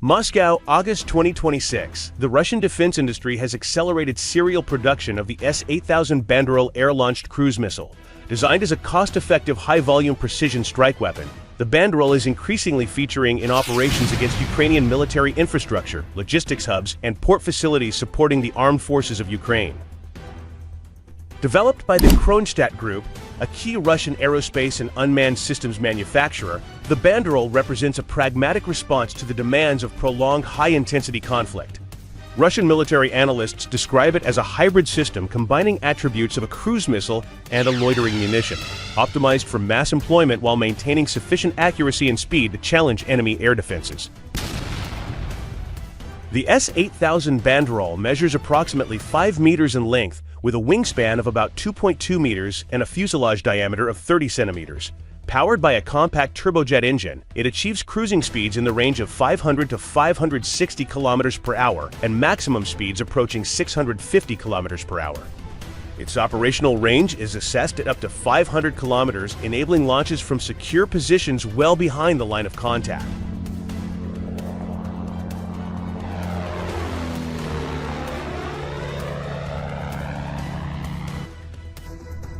Moscow, August 2026. The Russian defense industry has accelerated serial production of the S-8000 Banderol air-launched cruise missile. Designed as a cost-effective, high-volume precision strike weapon, the Banderol is increasingly featuring in operations against Ukrainian military infrastructure, logistics hubs, and port facilities supporting the armed forces of Ukraine. Developed by the Kronstadt Group, a key Russian aerospace and unmanned systems manufacturer, the Banderol represents a pragmatic response to the demands of prolonged high-intensity conflict. Russian military analysts describe it as a hybrid system combining attributes of a cruise missile and a loitering munition, optimized for mass employment while maintaining sufficient accuracy and speed to challenge enemy air defenses. The S-8000 Banderol measures approximately 5 meters in length, with a wingspan of about 2.2 meters and a fuselage diameter of 30 centimeters. Powered by a compact turbojet engine, it achieves cruising speeds in the range of 500 to 560 kilometers per hour and maximum speeds approaching 650 kilometers per hour. Its operational range is assessed at up to 500 kilometers, enabling launches from secure positions well behind the line of contact.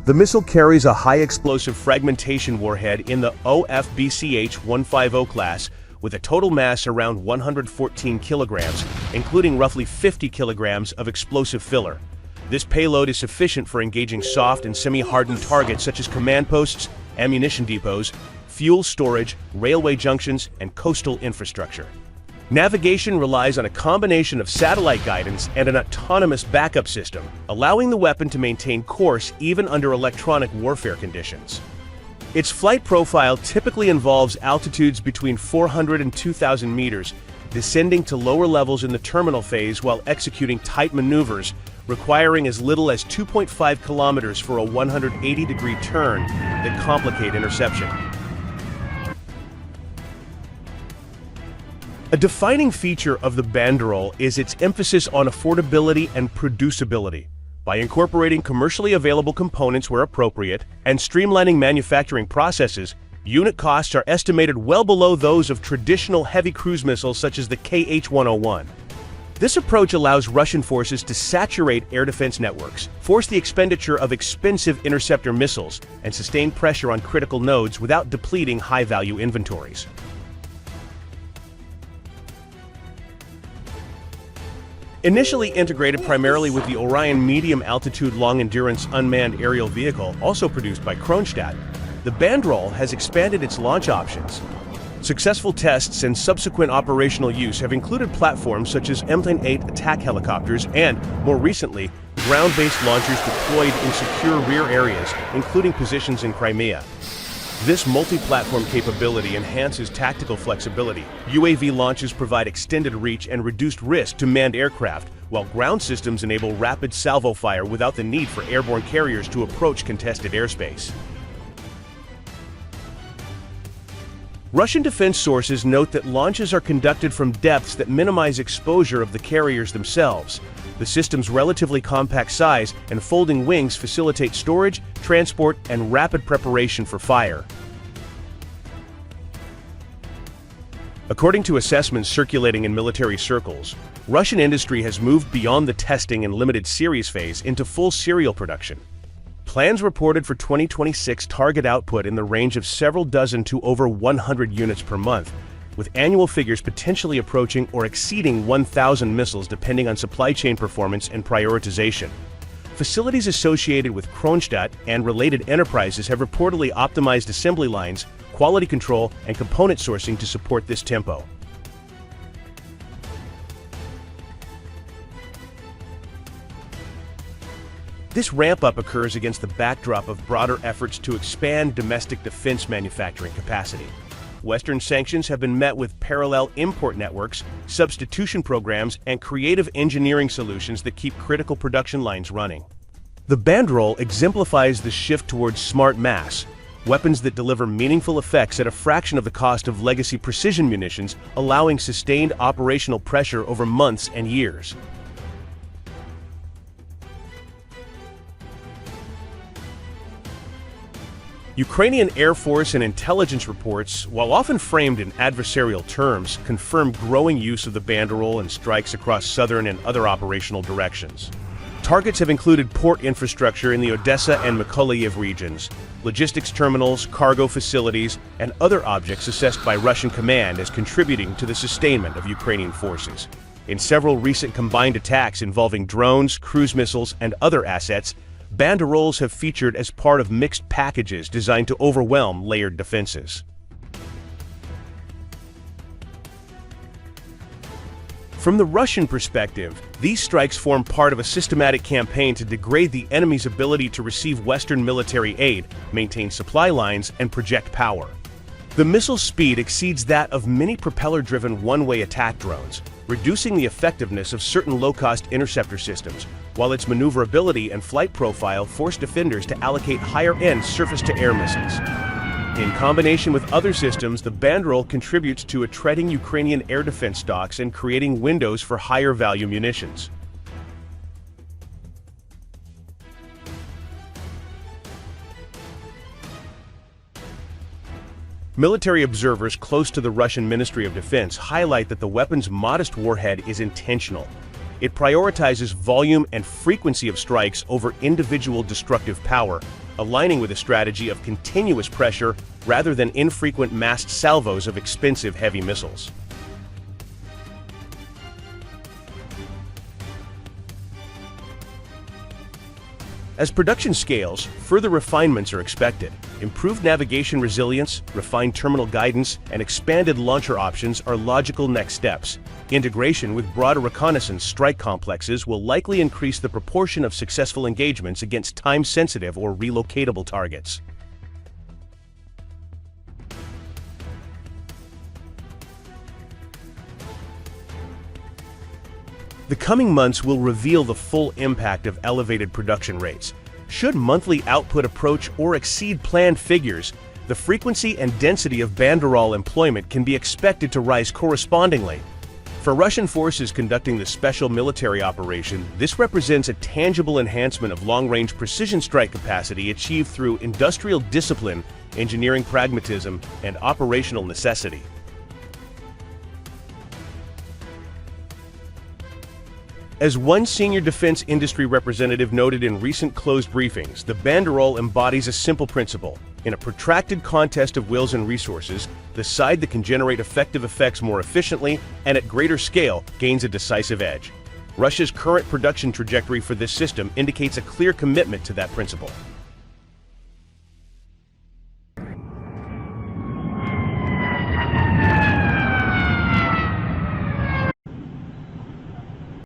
The missile carries a high-explosive fragmentation warhead in the OFBCH-150 class with a total mass around 114 kilograms, including roughly 50 kilograms of explosive filler. This payload is sufficient for engaging soft and semi-hardened targets such as command posts, ammunition depots, fuel storage, railway junctions, and coastal infrastructure. Navigation relies on a combination of satellite guidance and an autonomous backup system, allowing the weapon to maintain course even under electronic warfare conditions. Its flight profile typically involves altitudes between 400 and 2,000 meters, descending to lower levels in the terminal phase while executing tight maneuvers, requiring as little as 2.5 kilometers for a 180-degree turn that complicate interception. A defining feature of the Banderol is its emphasis on affordability and producibility. By incorporating commercially available components where appropriate and streamlining manufacturing processes, unit costs are estimated well below those of traditional heavy cruise missiles such as the KH-101. This approach allows Russian forces to saturate air defense networks, force the expenditure of expensive interceptor missiles, and sustain pressure on critical nodes without depleting high-value inventories. Initially integrated primarily with the Orion medium-altitude long-endurance unmanned aerial vehicle, also produced by Kronstadt, the Banderol has expanded its launch options. Successful tests and subsequent operational use have included platforms such as M-8 attack helicopters and, more recently, ground-based launchers deployed in secure rear areas, including positions in Crimea. This multi-platform capability enhances tactical flexibility. UAV launches provide extended reach and reduced risk to manned aircraft, while ground systems enable rapid salvo fire without the need for airborne carriers to approach contested airspace. Russian defense sources note that launches are conducted from depths that minimize exposure of the carriers themselves. The system's relatively compact size and folding wings facilitate storage, transport, and rapid preparation for fire. According to assessments circulating in military circles, Russian industry has moved beyond the testing and limited series phase into full serial production. Plans reported for 2026 target output in the range of several dozen to over 100 units per month, with annual figures potentially approaching or exceeding 1,000 missiles depending on supply chain performance and prioritization. Facilities associated with Kronstadt and related enterprises have reportedly optimized assembly lines, quality control, and component sourcing to support this tempo. This ramp-up occurs against the backdrop of broader efforts to expand domestic defense manufacturing capacity. Western sanctions have been met with parallel import networks, substitution programs, and creative engineering solutions that keep critical production lines running. The Banderol exemplifies the shift towards smart mass, weapons that deliver meaningful effects at a fraction of the cost of legacy precision munitions, allowing sustained operational pressure over months and years. Ukrainian Air Force and intelligence reports, while often framed in adversarial terms, confirm growing use of the Banderol in strikes across southern and other operational directions. Targets have included port infrastructure in the Odessa and Mykolaiv regions, logistics terminals, cargo facilities, and other objects assessed by Russian command as contributing to the sustainment of Ukrainian forces. In several recent combined attacks involving drones, cruise missiles, and other assets, Banderols have featured as part of mixed packages designed to overwhelm layered defenses. From the Russian perspective, these strikes form part of a systematic campaign to degrade the enemy's ability to receive Western military aid, maintain supply lines, and project power. The missile's speed exceeds that of many propeller-driven one-way attack drones, reducing the effectiveness of certain low-cost interceptor systems, while its maneuverability and flight profile force defenders to allocate higher-end surface-to-air missiles. In combination with other systems, the Banderol contributes to attreating Ukrainian air defense stocks and creating windows for higher-value munitions. Military observers close to the Russian Ministry of Defense highlight that the weapon's modest warhead is intentional. It prioritizes volume and frequency of strikes over individual destructive power, aligning with a strategy of continuous pressure rather than infrequent massed salvos of expensive heavy missiles. As production scales, further refinements are expected. Improved navigation resilience, refined terminal guidance, and expanded launcher options are logical next steps. Integration with broader reconnaissance strike complexes will likely increase the proportion of successful engagements against time-sensitive or relocatable targets. The coming months will reveal the full impact of elevated production rates. Should monthly output approach or exceed planned figures, the frequency and density of Banderol employment can be expected to rise correspondingly. For Russian forces conducting the special military operation, this represents a tangible enhancement of long-range precision strike capacity achieved through industrial discipline, engineering pragmatism, and operational necessity. As one senior defense industry representative noted in recent closed briefings, the Banderol embodies a simple principle. In a protracted contest of wills and resources, the side that can generate effective effects more efficiently and at greater scale gains a decisive edge. Russia's current production trajectory for this system indicates a clear commitment to that principle.